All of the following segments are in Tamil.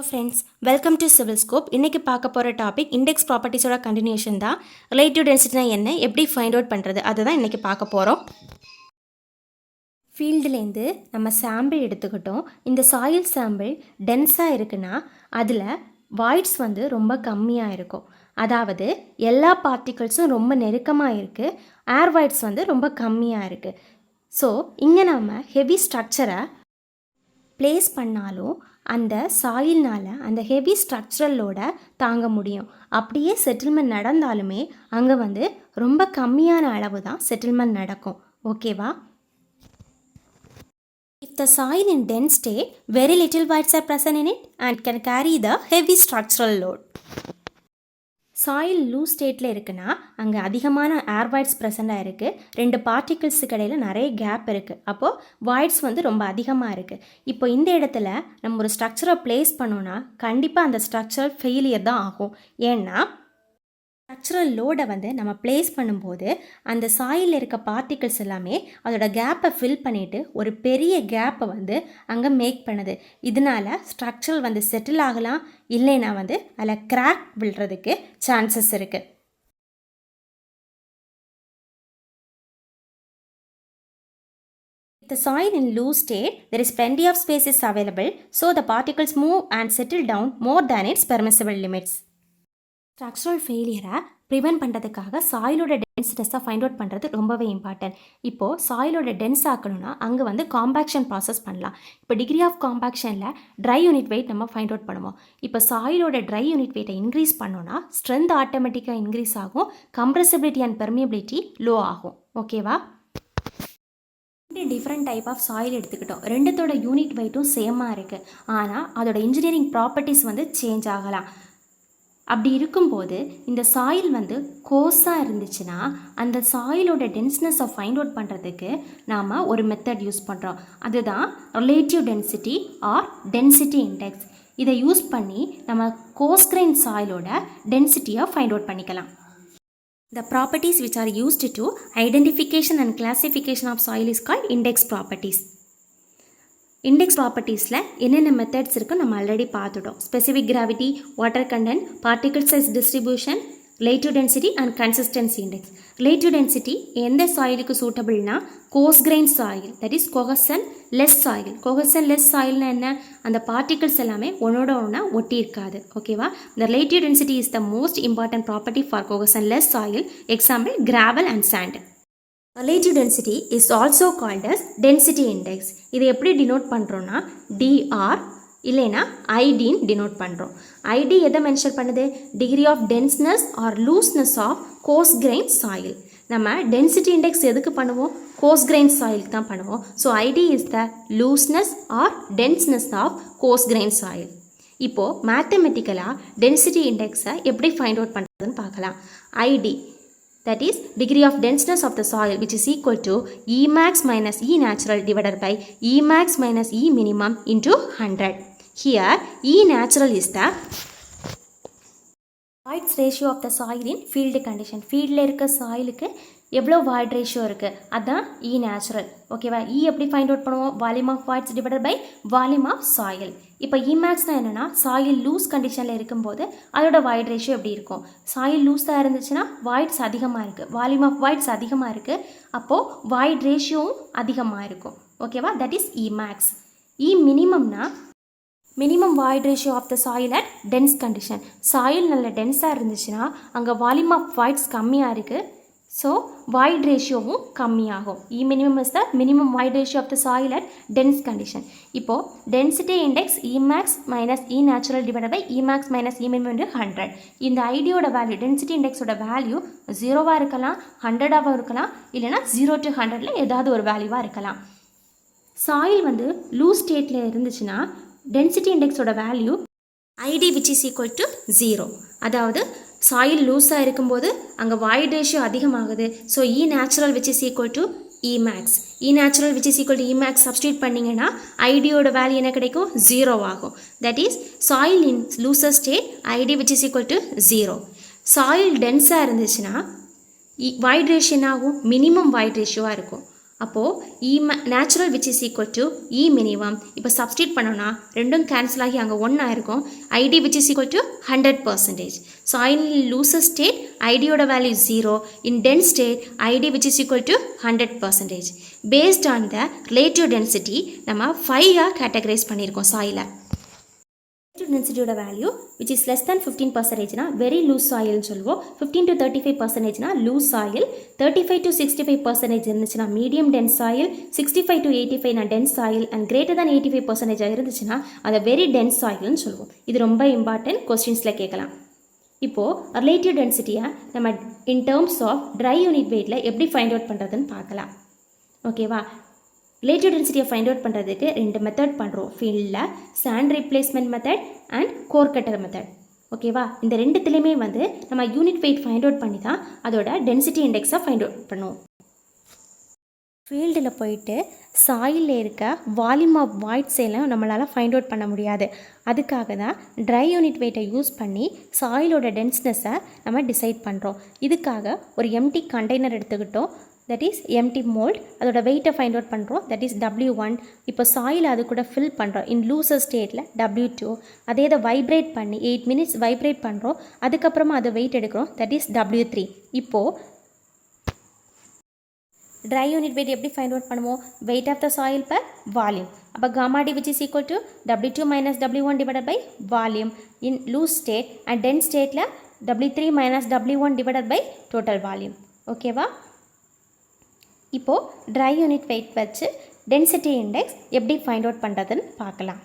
Hello friends, welcome to civil scope. இன்றைக்கி பார்க்க போகிற டாபிக் இண்டெக்ஸ் ப்ராப்பர்ட்டிஸோட கண்டினியூஷன் தான். ரிலேட்டிவ் டென்சிட்டினா என்ன, எப்படி ஃபைண்ட் அவுட் பண்ணுறது, அதை தான் இன்றைக்கி பார்க்க போகிறோம். ஃபீல்டுலேருந்து நம்ம சாம்பிள் எடுத்துக்கிட்டோம். இந்த சாயில் சாம்பிள் டென்ஸாக இருக்குன்னா அதில் வாய்ட்ஸ் ரொம்ப கம்மியாக இருக்கும். அதாவது எல்லா பார்ட்டிகல்ஸும் ரொம்ப நெருக்கமாக இருக்குது, ஏர் வாய்ட்ஸ் ரொம்ப கம்மியாக இருக்குது. ஸோ இங்கே நம்ம ஹெவி ஸ்ட்ரக்சரை ப்ளேஸ் பண்ணாலும் அந்த சாயில்னால் அந்த ஹெவி ஸ்ட்ரக்சரலோட தாங்க முடியும். அப்படியே செட்டில்மெண்ட் நடந்தாலுமே அங்கே ரொம்ப கம்மியான அளவு தான் செட்டில்மெண்ட் நடக்கும். ஓகேவா? If the soil in dense state, very little voids are present in it and can carry the heavy structural load. Soil loose ஸ்டேட்டில் இருக்குன்னா அங்கே அதிகமான ஏர் வாய்ட்ஸ் ப்ரெசண்டாக இருக்குது. ரெண்டு பார்ட்டிகிள்ஸுக்கு இடையில் நிறைய கேப் இருக்குது. அப்போது வாய்ட்ஸ் ரொம்ப அதிகமாக இருக்குது. இப்போ இந்த இடத்துல நம்ம ஒரு ஸ்ட்ரக்சரை ப்ளேஸ் பண்ணோன்னா கண்டிப்பாக அந்த ஸ்ட்ரக்சர் ஃபெயிலியர் தான் ஆகும். ஏன்னா ஸ்ட்ரக்சரல் லோடை நம்ம ப்ளேஸ் பண்ணும்போது அந்த சாயிலில் இருக்க பார்ட்டிகிள்ஸ் எல்லாமே அதோட கேப்பை ஃபில் பண்ணிவிட்டு ஒரு பெரிய கேப்பை அங்கே மேக் பண்ணுது. இதனால் ஸ்ட்ரக்சரல் செட்டில் ஆகலாம், இல்லைன்னா அதில் கிராக் விழுறதுக்கு சான்சஸ் இருக்குது. The soil in loose state, there is plenty of space is available, so the particles move and settle down more than its permissible limits. Structural ஃபெயிலியரை ப்ரிவென்ட் பண்ணுறதுக்காக சாயிலோட டென்சிட்டிஸை ஃபைண்ட் அவுட் பண்ணுறது ரொம்பவே இம்பார்ட்டன்ட். இப்போது சாயிலோட டென்ஸ் ஆக்கணும்னா அங்கே காம்பேக்ஷன் ப்ராசஸ் பண்ணலாம். இப்போ டிகிரி ஆஃப் காம்பேக்ஷனில் ட்ரை யூனிட் வெயிட் நம்ம ஃபைண்ட் அவுட் பண்ணுவோம். இப்போ சாயிலோட ட்ரை யூனிட் வெயிட்டை இன்க்ரீஸ் பண்ணோன்னா ஸ்ட்ரென்த் ஆட்டோமேட்டிக்காக இன்க்ரீஸ் ஆகும், கம்ப்ரெசிபிலிட்டி அண்ட் பெர்மியபிலிட்டி லோ ஆகும். ஓகேவா? டிஃப்ரெண்ட் டைப் ஆஃப் சாயில் எடுத்துக்கிட்டோம். ரெண்டுத்தோட யூனிட் வெயிட்டும் சேமாக இருக்குது, ஆனால் அதோட இன்ஜினியரிங் ப்ராப்பர்ட்டிஸ் சேஞ்ச் ஆகலாம். அப்படி இருக்கும்போது இந்த சாயில் கோஸாக இருந்துச்சுன்னா அந்த சாயிலோட டென்ஸ்னஸை ஃபைண்ட் அவுட் பண்ணுறதுக்கு நாம் ஒரு மெத்தட் யூஸ் பண்ணுறோம். அதுதான் relative density or density index. இதை யூஸ் பண்ணி நம்ம கோஸ் கிரைன் சாயிலோட டென்சிட்டியை ஃபைண்ட் அவுட் பண்ணிக்கலாம். The properties which are used to identification and classification of soil is called index properties. Index ப்ராப்பர்ட்டிஸில் என்னென்ன மெத்தட்ஸ் இருக்குன்னு நம்ம ஆல்ரெடி பார்த்துட்டோம். Specific gravity, water content, particle size distribution, relative density and consistency index. Relative density எந்த சாயிலுக்கு சூட்டபிள்னா coarse grain soil, that is cohesion less soil. Cohesion less சாயில்னா என்ன? அந்த பார்ட்டிகல்ஸ் எல்லாமே ஒன்றோட ஒன்றா ஒட்டி இருக்காது. ஓகேவா? இந்த relative density is the most important property for cohesion less soil. Example gravel and sand. Relative density is also called as density index. இதை எப்படி டினோட் பண்ணுறோன்னா dr இல்லைனா ஐடின்னு டினோட் பண்ணுறோம். ஐடி எதை மென்ஷன் பண்ணுது? Degree of denseness or looseness of coarse grain soil. நம்ம டென்சிட்டி இண்டெக்ஸ் எதுக்கு பண்ணுவோம்? கோஸ் கிரைன் சாயிலுக்கு தான் பண்ணுவோம். So ID is the looseness or denseness of coarse grain soil. இப்போது மேத்தமெட்டிக்கலாக டென்சிட்டி இண்டெக்ஸை எப்படி ஃபைண்ட் அவுட் பண்ணுறதுன்னு பார்க்கலாம். ID, that is degree of denseness of the soil, which is equal to E max minus E natural divided by E max minus E minimum into 100. Here E natural is the voids ratio of the soil in field condition. ஃபீல்டில் இருக்க சாயிலுக்கு எவ்வளோ வாய்ட் ரேஷியோ இருக்குது, அதுதான் E நேச்சுரல். ஓகேவா? E எப்படி ஃபைண்ட் அவுட் பண்ணுவோம்? Volume of voids divided by volume of soil. இப்போ E மேக்ஸ்னால் என்னென்னா சாயில் லூஸ் கண்டிஷனில் இருக்கும்போது அதோட வாய்ட் ரேஷியோ எப்படி இருக்கும்? சாயில் லூஸாக இருந்துச்சுன்னா வாய்ட்ஸ் அதிகமாக இருக்குது, வால்யூம் ஆஃப் வாய்ட்ஸ் அதிகமாக இருக்குது, அப்போது வாய்ட் ரேஷியோவும் அதிகமாக இருக்கும். ஓகேவா? That is E max. E மினிமம்னா minimum void ratio of the soil at dense condition. Soil நல்ல டென்ஸாக இருந்துச்சுன்னா அங்கே வால்யூம் ஆஃப் வாய்ட்ஸ் கம்மியாக இருக்குது, ஸோ வாய்ட் ரேஷியோவும் கம்மியாகும். E minimum is the minimum void ratio of the soil at dense condition. இப்போது density index E max minus E natural divide by E max minus E minimum 100. இந்த ஐடியோட வேல்யூ, டென்சிட்டி இண்டெக்ஸோட வேல்யூ 0வாக இருக்கலாம், 100ஆகவும் இருக்கலாம், இல்லைனா 0 to 100ல் ஏதாவது ஒரு வேல்யூவாக இருக்கலாம். சாயில் லூஸ் ஸ்டேட்டில் இருந்துச்சுன்னா டென்சிட்டி இண்டெக்ஸோட value ID which is equal to 0. அதாவது சாயில் லூஸாக இருக்கும்போது அங்கே வாய்ட் ரேஷியோ அதிகமாகுது. So E natural which is equal to E max. E natural which is equal to E max substitute பண்ணிங்கன்னா ஐடியோட வேல்யூ என்ன கிடைக்கும்? 0 ஆகும். That is soil in looser state ID which is equal to 0. Soil டென்ஸாக இருந்துச்சுன்னா வாய்ட் ரேஷியோ என்ன ஆகும்? மினிமம் வாய்ட் ரேஷியோவாக இருக்கும். அப்போது E natural which is equal to E minimum. இப்போ சப்ஸ்டியூட் பண்ணோன்னா ரெண்டும் கேன்சல் ஆகி அங்கே 1 ஆயிருக்கும். ID which is equal to 100%. Soil looser state ஐடியோட value 0. In dense state ID which is equal to 100%. Based on the relative density நம்ம 5 கேட்டகரைஸ் பண்ணியிருக்கோம் சாயிலை. டென்சிட்டியோட value which is less than 15%னா வெரி லூஸ் சாயில்னு சொல்லுவோம். 15 to 35%னா லூஸ் சாயில். 35 to 65% இருந்துச்சுன்னா medium dense soil. 65 to 85 dense soil. And greater than 85% இருந்துச்சுன்னா அதை வெரி டென்ஸ் சாயில்னு சொல்லுவோம். இது ரொம்ப இம்பார்ட்டன்ட், கொஸ்டின்ஸில் கேட்கலாம். இப்போது ரிலேட்டிவ் டென்சிட்டியை நம்ம in terms of dry unit வெயிட்டில் எப்படி ஃபைண்ட் அவுட் பண்ணுறதுன்னு பார்க்கலாம். ஓகேவா? ரிலேட்டிவ் டென்சிட்டியை ஃபைண்ட் அவுட் பண்ணுறதுக்கு 2 மெத்தட் பண்ணுறோம் ஃபீல்டில். Sand replacement method and core cutter method. ஓகேவா? இந்த ரெண்டுத்துலேயுமே வந்து நம்ம யூனிட் வெயிட் ஃபைண்ட் அவுட் பண்ணி தான் அதோட டென்சிட்டி இண்டெக்ஸை ஃபைண்ட் அவுட் பண்ணுவோம். ஃபீல்டில் போயிட்டு சாயிலில் இருக்க வால்யூம் ஆஃப் வாய்ட்ஸ் எல்லாம் நம்மளால் ஃபைண்ட் அவுட் பண்ண முடியாது. அதுக்காக தான் ட்ரை யூனிட் வெயிட்டை யூஸ் பண்ணி சாயிலோட டென்ஸ்னஸை நம்ம டிசைட் பண்ணுறோம். இதுக்காக ஒரு எம்டி கண்டெய்னர் எடுத்துக்கிட்டோம். That is empty mould. அதோட வெயிட்டை ஃபைண்ட் அவுட் பண்ணுறோம். That is W1. இப்போ சாயில் அது கூட ஃபில் பண்ணுறோம். இன் லூசர் ஸ்டேட்டில் W2. அதே இதை வைப்ரேட் பண்ணி 8 minutes வைப்ரேட் பண்ணுறோம். அதுக்கப்புறமா அதை வெயிட் எடுக்கிறோம். That is W3. இப்போது ட்ரை யூனிட் வெயிட் எப்படி ஃபைண்ட் அவுட் பண்ணுவோம்? Weight of the soil per volume. அப்போ gamma D which is equal to W2 minus W1 divided by volume in loose state, and dense stateல W3 minus W1 divided by total volume. ஓகேவா? இப்போது ட்ரை யூனிட் வெயிட் வச்சு டென்சிட்டி இண்டெக்ஸ் எப்படி ஃபைண்ட் அவுட் பண்ணுறதுன்னு பார்க்கலாம்.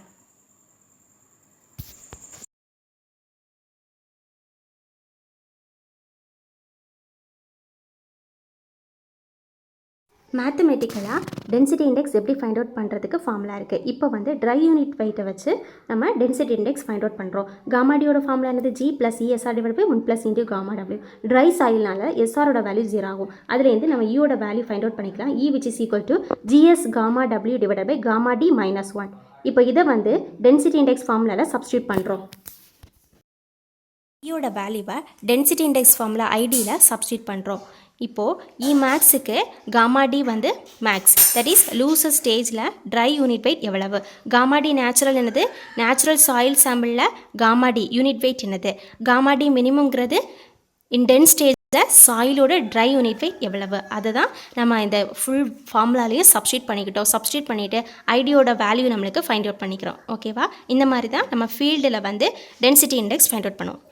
மேத்தமெட்டிக்கலாக டென்சிட்டி இண்டெக்ஸ் எப்படி ஃபைண்ட் அவுட் பண்ணுறதுக்கு ஃபார்முலா இருக்குது. இப்போ வந்து ட்ரை யூனிட் வெயிட்டை வச்சு நம்ம டென்சிட்டி இண்டெக்ஸ் ஃபைண்ட் அவுட் பண்ணுறோம். காமாடியோட ஃபார்முலா என்னது? G + ESR divided by 1 + into gamma W. Dry சாயில்னால SRோட வேல்யூ 0 ஆகும். அதுலேருந்து நம்ம Eயோட வேல்யூ ஃபைண்ட் அவுட் பண்ணிக்கலாம். E which is equal to GS gamma W divided by gamma D minus 1. இப்போ இதை வந்து டென்சிட்டி இண்டெக்ஸ் ஃபார்முலாவில் சப்ஸ்டியூட் பண்ணுறோம். Eயோட வேல்யூவை டென்சிட்டி இண்டெக்ஸ் ஃபார்முலா ஐடியில் சப்ஸ்டியூட் பண்ணுறோம். இப்போது இ மேக்ஸுக்கு gamma D வந்து மேக்ஸ். தட் இஸ் லூசர் ஸ்டேஜில் ட்ரை யூனிட் வெயிட் எவ்வளவு? gamma D நேச்சுரல் என்னது? நேச்சுரல் சாயில் சாம்பிளில் gamma D யூனிட் வெயிட் என்னது? gamma D மினிமம்ங்கிறது இன் டென்ஸ் ஸ்டேஜில் சாயிலோட ட்ரை யூனிட் வெயிட் எவ்வளவு? அதை தான் நம்ம இந்த ஃபுல் ஃபார்முலாலேயே சப்ஸ்டியூட் பண்ணிக்கிட்டோம். சப்ஸ்டியூட் பண்ணிவிட்டு ஐடியோட வேல்யூ நம்மளுக்கு ஃபைண்ட் அவுட் பண்ணிக்கிறோம். ஓகேவா? இந்த மாதிரி தான் நம்ம ஃபீல்டில் வந்து டென்சிட்டி இண்டெக்ஸ் ஃபைண்ட் அவுட் பண்ணுவோம்.